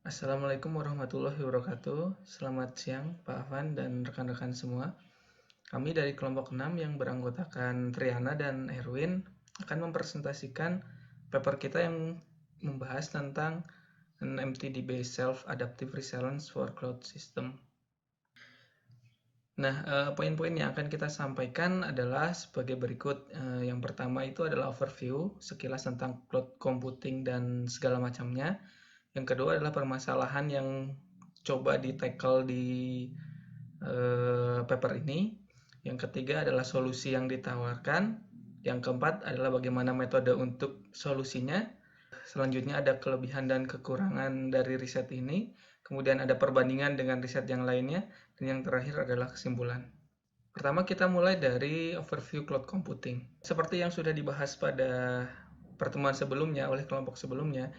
Assalamualaikum warahmatullahi wabarakatuh. Selamat siang Pak Afan dan rekan-rekan semua. Kami dari kelompok 6 yang beranggotakan Triana dan Erwin akan mempresentasikan paper kita yang membahas tentang an MTD-based Self-Adaptive Resilience for Cloud System. Nah, poin-poin yang akan kita sampaikan adalah sebagai berikut. Yang pertama itu adalah overview, sekilas tentang cloud computing dan segala macamnya. Yang kedua adalah permasalahan yang coba di-tackle di paper ini. Yang ketiga adalah solusi yang ditawarkan. Yang keempat adalah bagaimana metode untuk solusinya. Selanjutnya ada kelebihan dan kekurangan dari riset ini. Kemudian ada perbandingan dengan riset yang lainnya. Dan yang terakhir adalah kesimpulan. Pertama kita mulai dari overview cloud computing. Seperti yang sudah dibahas pada pertemuan sebelumnya oleh kelompok sebelumnya,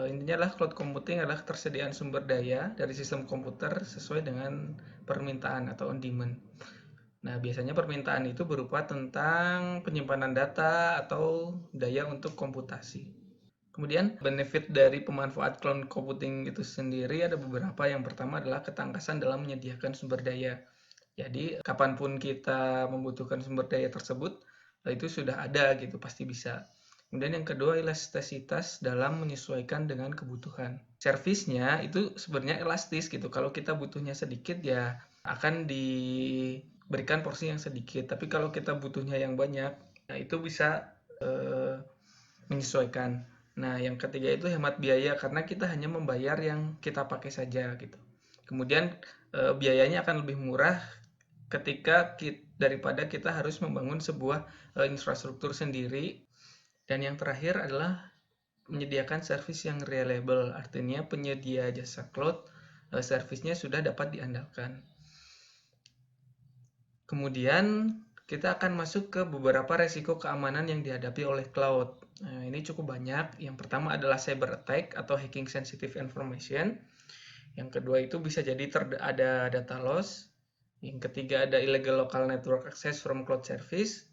intinya adalah cloud computing adalah ketersediaan sumber daya dari sistem komputer sesuai dengan permintaan atau on demand. Nah, biasanya permintaan itu berupa tentang penyimpanan data atau daya untuk komputasi. Kemudian benefit dari pemanfaat cloud computing itu sendiri ada beberapa. Yang pertama adalah ketangkasan dalam menyediakan sumber daya. Jadi kapanpun kita membutuhkan sumber daya tersebut, itu sudah ada gitu, pasti bisa. Kemudian yang kedua elastisitas dalam menyesuaikan dengan kebutuhan. Servisnya itu sebenarnya elastis gitu. Kalau kita butuhnya sedikit ya akan diberikan porsi yang sedikit. Tapi kalau kita butuhnya yang banyak, nah itu bisa menyesuaikan. Nah, yang ketiga itu hemat biaya karena kita hanya membayar yang kita pakai saja gitu. Kemudian biayanya akan lebih murah daripada kita harus membangun sebuah infrastruktur sendiri. Dan yang terakhir adalah menyediakan servis yang reliable, artinya penyedia jasa cloud servisnya sudah dapat diandalkan. Kemudian kita akan masuk ke beberapa resiko keamanan yang dihadapi oleh cloud. Nah, ini cukup banyak. Yang pertama adalah cyber attack atau hacking sensitive information. Yang kedua itu bisa jadi ada data loss. Yang ketiga ada illegal local network access from cloud service.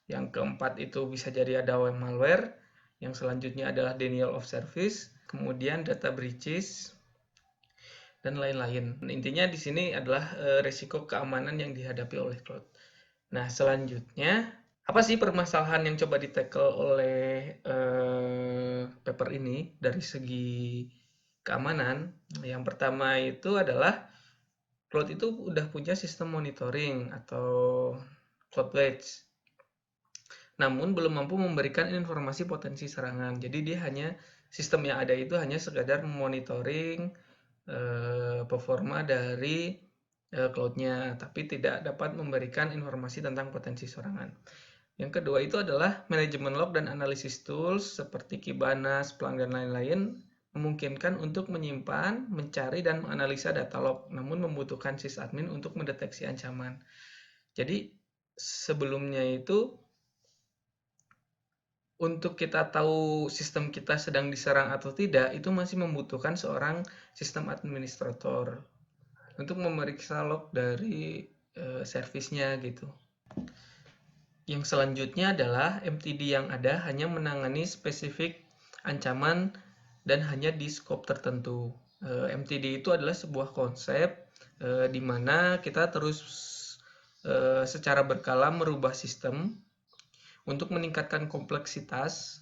Yang keempat itu bisa jadi ada malware. Yang selanjutnya adalah denial of service. Kemudian data breaches dan lain-lain. Intinya di sini adalah resiko keamanan yang dihadapi oleh cloud. Nah, selanjutnya apa sih permasalahan yang coba di-tackle oleh paper ini dari segi keamanan? Yang pertama itu adalah cloud itu udah punya sistem monitoring atau cloud watch. Namun belum mampu memberikan informasi potensi serangan. Jadi dia hanya sistem yang ada itu hanya sekadar memonitoring performa dari cloud-nya, tapi tidak dapat memberikan informasi tentang potensi serangan. Yang kedua itu adalah manajemen log dan analisis tools seperti Kibana, Splunk, dan lain-lain memungkinkan untuk menyimpan, mencari, dan menganalisa data log, namun membutuhkan sysadmin untuk mendeteksi ancaman. Jadi sebelumnya itu untuk kita tahu sistem kita sedang diserang atau tidak, itu masih membutuhkan seorang sistem administrator untuk memeriksa log dari servisnya gitu. Yang selanjutnya adalah MTD yang ada hanya menangani spesifik ancaman dan hanya di scope tertentu. MTD itu adalah sebuah konsep di mana kita terus secara berkala merubah sistem untuk meningkatkan kompleksitas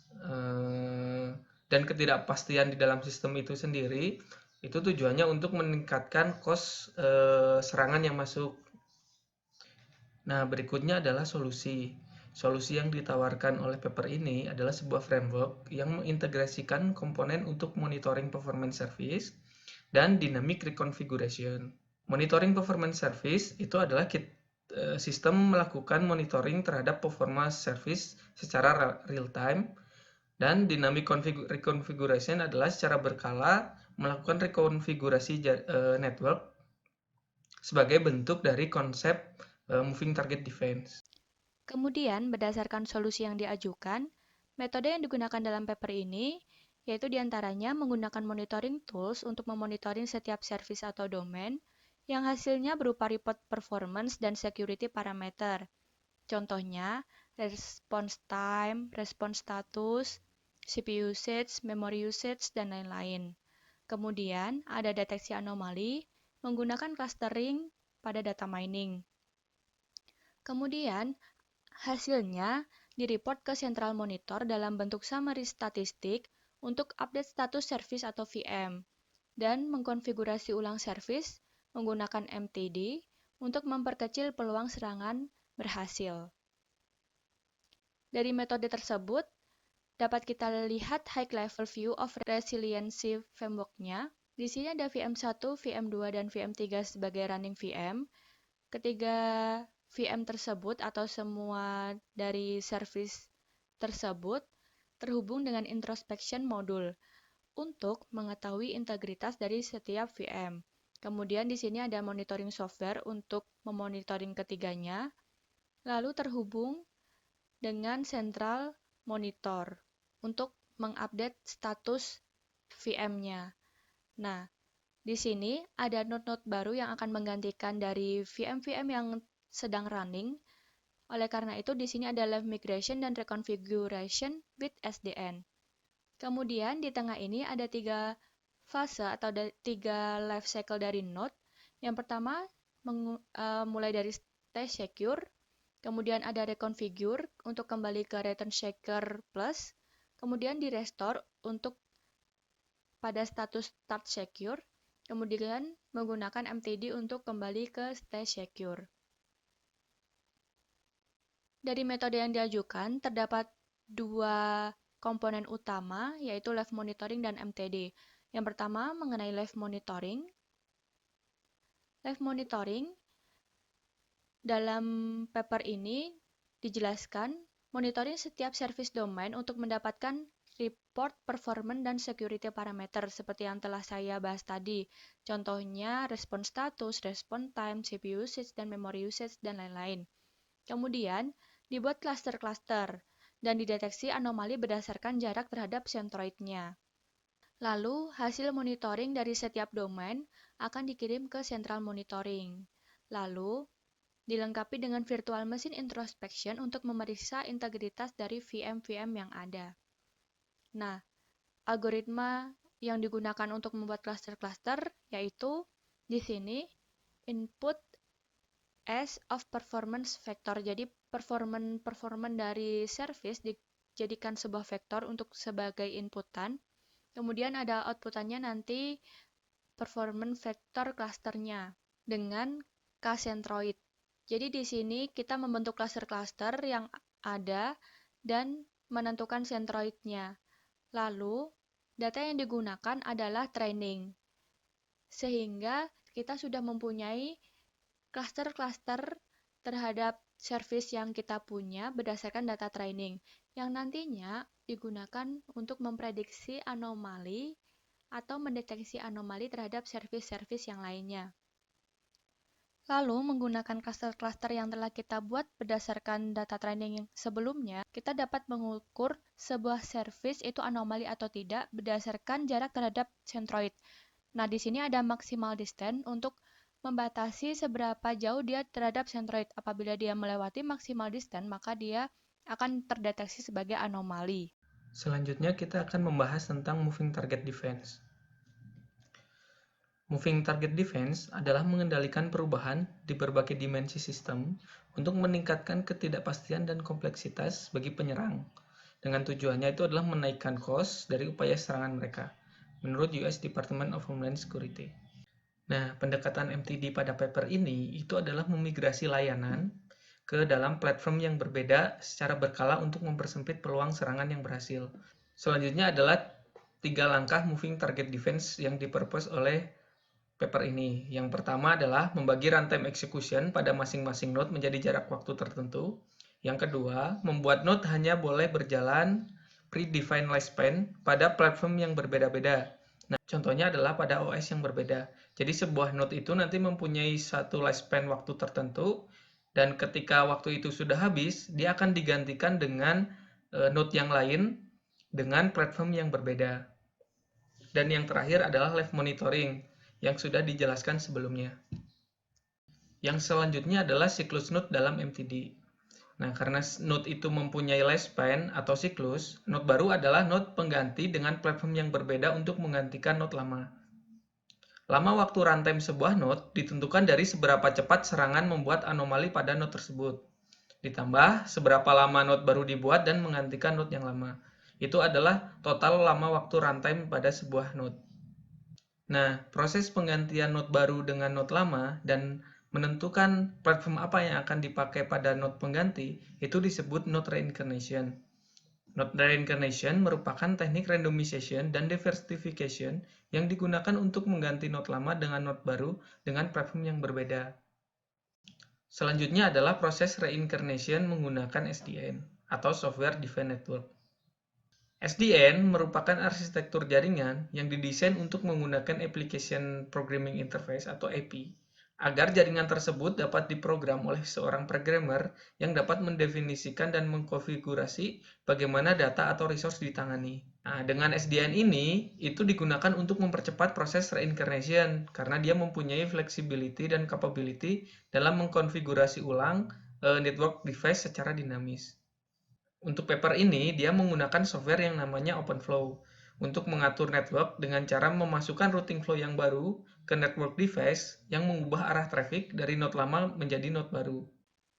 dan ketidakpastian di dalam sistem itu sendiri. Itu tujuannya untuk meningkatkan cost serangan yang masuk. Nah, berikutnya adalah solusi. Solusi yang ditawarkan oleh paper ini adalah sebuah framework yang mengintegrasikan komponen untuk monitoring performance service dan dynamic reconfiguration. Monitoring performance service itu adalah sistem melakukan monitoring terhadap performance service secara real time, dan dynamic reconfiguration adalah secara berkala melakukan rekonfigurasi network sebagai bentuk dari konsep moving target defense. Kemudian, berdasarkan solusi yang diajukan, metode yang digunakan dalam paper ini yaitu diantaranya menggunakan monitoring tools untuk memonitoring setiap service atau domain yang hasilnya berupa report performance dan security parameter. Contohnya, response time, response status, CPU usage, memory usage, dan lain-lain. Kemudian ada deteksi anomali menggunakan clustering pada data mining. Kemudian hasilnya direport ke Central Monitor dalam bentuk summary statistik untuk update status service atau VM dan mengkonfigurasi ulang service menggunakan MTD untuk memperkecil peluang serangan berhasil. Dari metode tersebut, dapat kita lihat high level view of resiliency framework-nya. Di sini ada VM1, VM2, dan VM3 sebagai running VM. Ketiga VM tersebut atau semua dari service tersebut terhubung dengan introspection modul untuk mengetahui integritas dari setiap VM. Kemudian di sini ada monitoring software untuk memonitoring ketiganya, lalu terhubung dengan central monitor untuk mengupdate status VM-nya. Nah, di sini ada node-node baru yang akan menggantikan dari VM-VM yang sedang running. Oleh karena itu, di sini ada live migration dan reconfiguration with SDN. Kemudian di tengah ini ada 3 fase atau 3 life cycle dari node. Yang pertama mulai dari stay secure, kemudian ada reconfigure untuk kembali ke return secure plus, kemudian di restore untuk pada status start secure, kemudian menggunakan MTD untuk kembali ke stay secure. Dari metode yang diajukan terdapat 2 komponen utama, yaitu live monitoring dan MTD. Yang pertama mengenai live monitoring. Live monitoring dalam paper ini dijelaskan monitoring setiap service domain untuk mendapatkan report performance dan security parameter seperti yang telah saya bahas tadi. Contohnya response status, response time, CPU usage, dan memory usage, dan lain-lain. Kemudian dibuat cluster-cluster dan dideteksi anomali berdasarkan jarak terhadap centroid-nya. Lalu, hasil monitoring dari setiap domain akan dikirim ke central monitoring. Lalu, dilengkapi dengan virtual machine introspection untuk memeriksa integritas dari VM-VM yang ada. Nah, algoritma yang digunakan untuk membuat cluster-cluster yaitu di sini input as of performance vector. Jadi performance dari service dijadikan sebuah vektor untuk sebagai inputan. Kemudian ada outputannya nanti performance vector clusternya dengan k-centroid. Jadi di sini kita membentuk cluster-cluster yang ada dan menentukan centroidnya. Lalu data yang digunakan adalah training. Sehingga kita sudah mempunyai cluster-cluster terhadap service yang kita punya berdasarkan data training, yang nantinya digunakan untuk memprediksi anomali atau mendeteksi anomali terhadap service-service yang lainnya. Lalu, menggunakan cluster-cluster yang telah kita buat berdasarkan data training sebelumnya, kita dapat mengukur sebuah service itu anomali atau tidak berdasarkan jarak terhadap centroid. Nah, di sini ada maximal distance untuk membatasi seberapa jauh dia terhadap centroid. Apabila dia melewati maximal distance, maka dia akan terdeteksi sebagai anomali. Selanjutnya kita akan membahas tentang moving target defense. Moving target defense adalah mengendalikan perubahan di berbagai dimensi sistem untuk meningkatkan ketidakpastian dan kompleksitas bagi penyerang. Dengan tujuannya itu adalah menaikkan cost dari upaya serangan mereka, menurut US Department of Homeland Security. Nah, pendekatan MTD pada paper ini itu adalah memigrasi layanan ke dalam platform yang berbeda secara berkala untuk mempersempit peluang serangan yang berhasil. Selanjutnya adalah 3 langkah moving target defense yang dipropose oleh paper ini. Yang pertama adalah membagi runtime execution pada masing-masing node menjadi jarak waktu tertentu. Yang kedua, membuat node hanya boleh berjalan predefined lifespan pada platform yang berbeda-beda. Nah, contohnya adalah pada OS yang berbeda. Jadi sebuah node itu nanti mempunyai satu lifespan waktu tertentu, dan ketika waktu itu sudah habis, dia akan digantikan dengan node yang lain dengan platform yang berbeda. Dan yang terakhir adalah live monitoring yang sudah dijelaskan sebelumnya. Yang selanjutnya adalah siklus node dalam MTD. Nah, karena node itu mempunyai lifespan atau siklus, node baru adalah node pengganti dengan platform yang berbeda untuk menggantikan node lama. Lama waktu runtime sebuah node ditentukan dari seberapa cepat serangan membuat anomali pada node tersebut. Ditambah seberapa lama node baru dibuat dan menggantikan node yang lama. Itu adalah total lama waktu runtime pada sebuah node. Nah, proses penggantian node baru dengan node lama dan menentukan platform apa yang akan dipakai pada node pengganti itu disebut node reincarnation. Node reincarnation merupakan teknik randomization dan diversification yang digunakan untuk mengganti node lama dengan node baru dengan platform yang berbeda. Selanjutnya adalah proses reincarnation menggunakan SDN atau Software Defined Network. SDN merupakan arsitektur jaringan yang didesain untuk menggunakan Application Programming Interface atau API agar jaringan tersebut dapat diprogram oleh seorang programmer yang dapat mendefinisikan dan mengkonfigurasi bagaimana data atau resource ditangani. Nah, dengan SDN ini, itu digunakan untuk mempercepat proses reincarnation karena dia mempunyai flexibility dan capability dalam mengkonfigurasi ulang network device secara dinamis. Untuk paper ini, dia menggunakan software yang namanya OpenFlow untuk mengatur network dengan cara memasukkan routing flow yang baru ke network device yang mengubah arah traffic dari node lama menjadi node baru.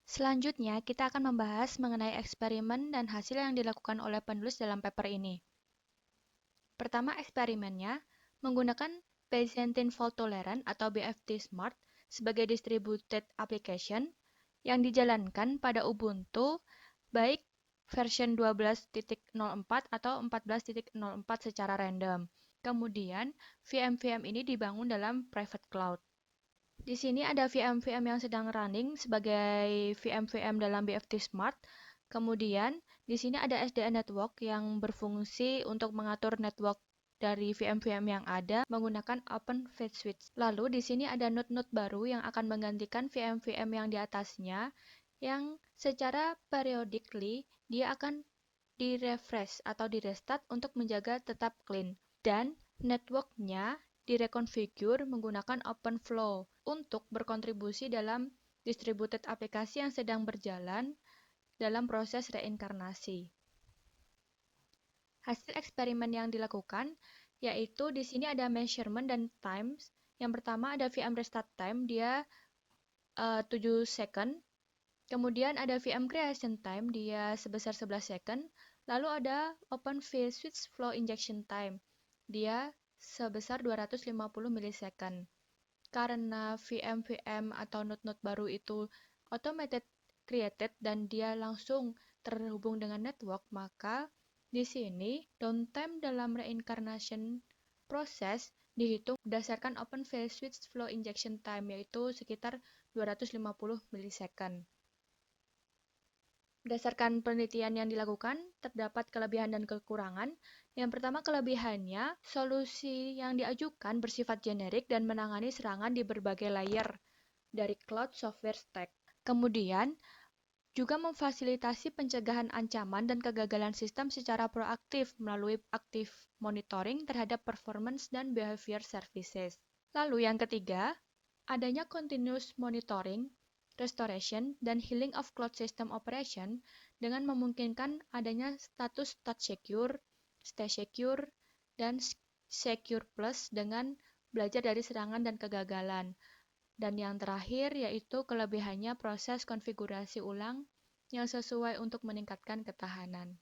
Selanjutnya, kita akan membahas mengenai eksperimen dan hasil yang dilakukan oleh penulis dalam paper ini. Pertama, eksperimennya menggunakan Byzantine Fault Tolerant atau BFT Smart sebagai distributed application yang dijalankan pada Ubuntu baik version 12.04 atau 14.04 secara random. Kemudian, VM-VM ini dibangun dalam private cloud. Di sini ada VM-VM yang sedang running sebagai VM-VM dalam BFT Smart. Kemudian, di sini ada SDN Network yang berfungsi untuk mengatur network dari VM-VM yang ada menggunakan Open Fate Switch. Lalu, di sini ada node-node baru yang akan menggantikan VM-VM yang di atasnya yang secara periodically dia akan di-refresh atau di-restart untuk menjaga tetap clean. Dan networknya direkonfigur menggunakan OpenFlow untuk berkontribusi dalam distributed aplikasi yang sedang berjalan dalam proses reinkarnasi. Hasil eksperimen yang dilakukan yaitu di sini ada measurement dan times. Yang pertama ada VM restart time, dia 7 second. Kemudian ada VM creation time, dia sebesar 11 second. Lalu ada Open Fate Switch Flow Injection Time, dia sebesar 250 milisecond. Karena VM-VM atau node-node baru itu automated created dan dia langsung terhubung dengan network, maka di sini downtime dalam reincarnation proses dihitung berdasarkan Open Fate Switch Flow Injection Time, yaitu sekitar 250 milisecond. Berdasarkan penelitian yang dilakukan, terdapat kelebihan dan kekurangan. Yang pertama, kelebihannya, solusi yang diajukan bersifat generik dan menangani serangan di berbagai layer dari cloud software stack. Kemudian, juga memfasilitasi pencegahan ancaman dan kegagalan sistem secara proaktif melalui active monitoring terhadap performance dan behavior services. Lalu yang ketiga, adanya continuous monitoring, restoration, dan healing of cloud system operation dengan memungkinkan adanya status touch secure, stay secure, dan secure plus dengan belajar dari serangan dan kegagalan. Dan yang terakhir yaitu kelebihannya proses konfigurasi ulang yang sesuai untuk meningkatkan ketahanan.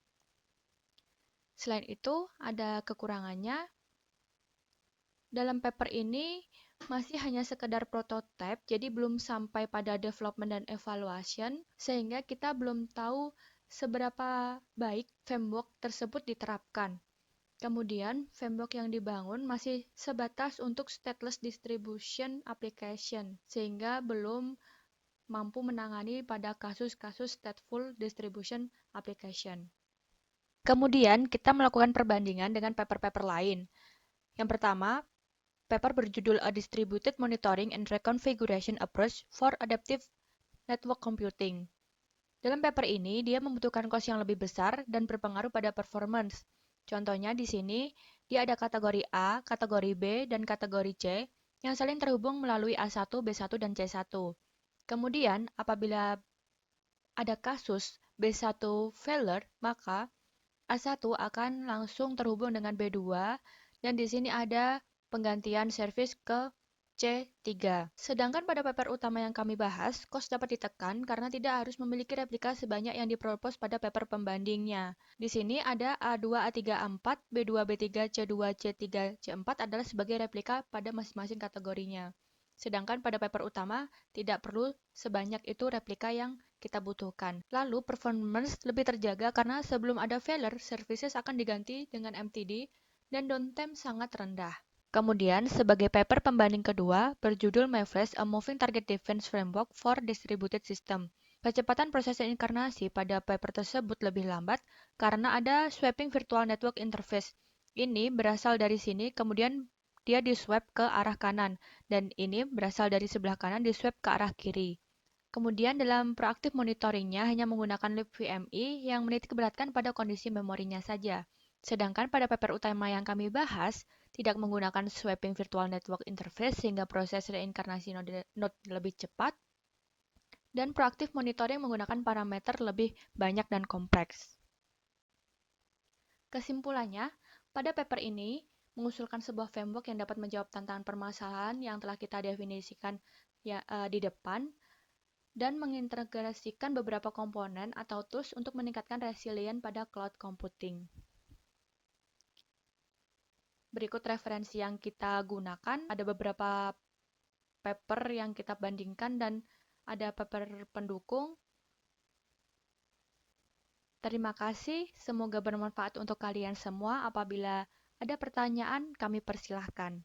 Selain itu, ada kekurangannya. Dalam paper ini masih hanya sekedar prototipe, jadi belum sampai pada development dan evaluation, sehingga kita belum tahu seberapa baik framework tersebut diterapkan. Kemudian, framework yang dibangun masih sebatas untuk stateless distribution application, sehingga belum mampu menangani pada kasus-kasus stateful distribution application. Kemudian, kita melakukan perbandingan dengan paper-paper lain. Yang pertama, paper berjudul A Distributed Monitoring and Reconfiguration Approach for Adaptive Network Computing. Dalam paper ini, dia membutuhkan cost yang lebih besar dan berpengaruh pada performance. Contohnya di sini, dia ada kategori A, kategori B, dan kategori C yang saling terhubung melalui A1, B1, dan C1. Kemudian, apabila ada kasus B1 failure, maka A1 akan langsung terhubung dengan B2, dan di sini ada penggantian service ke C3. Sedangkan pada paper utama yang kami bahas, cost dapat ditekan karena tidak harus memiliki replika sebanyak yang dipropos pada paper pembandingnya. Di sini ada A2, A3, A4, B2, B3, C2, C3, C4 adalah sebagai replika pada masing-masing kategorinya. Sedangkan pada paper utama, tidak perlu sebanyak itu replika yang kita butuhkan. Lalu, performance lebih terjaga karena sebelum ada failure, services akan diganti dengan MTD dan downtime sangat rendah. Kemudian, sebagai paper pembanding kedua, berjudul MyFlash, A Moving Target Defense Framework for Distributed System. Kecepatan proses inkarnasi pada paper tersebut lebih lambat karena ada swapping virtual network interface. Ini berasal dari sini, kemudian dia di-swap ke arah kanan, dan ini berasal dari sebelah kanan di-swap ke arah kiri. Kemudian dalam proaktif monitoringnya hanya menggunakan libVMI yang menitikberatkan pada kondisi memorinya saja. Sedangkan pada paper utama yang kami bahas, tidak menggunakan swapping virtual network interface sehingga proses reinkarnasi node lebih cepat, dan proaktif monitoring menggunakan parameter lebih banyak dan kompleks. Kesimpulannya, pada paper ini mengusulkan sebuah framework yang dapat menjawab tantangan permasalahan yang telah kita definisikan di depan, dan mengintegrasikan beberapa komponen atau tools untuk meningkatkan resilient pada cloud computing. Berikut referensi yang kita gunakan, ada beberapa paper yang kita bandingkan dan ada paper pendukung. Terima kasih, semoga bermanfaat untuk kalian semua. Apabila ada pertanyaan, kami persilahkan.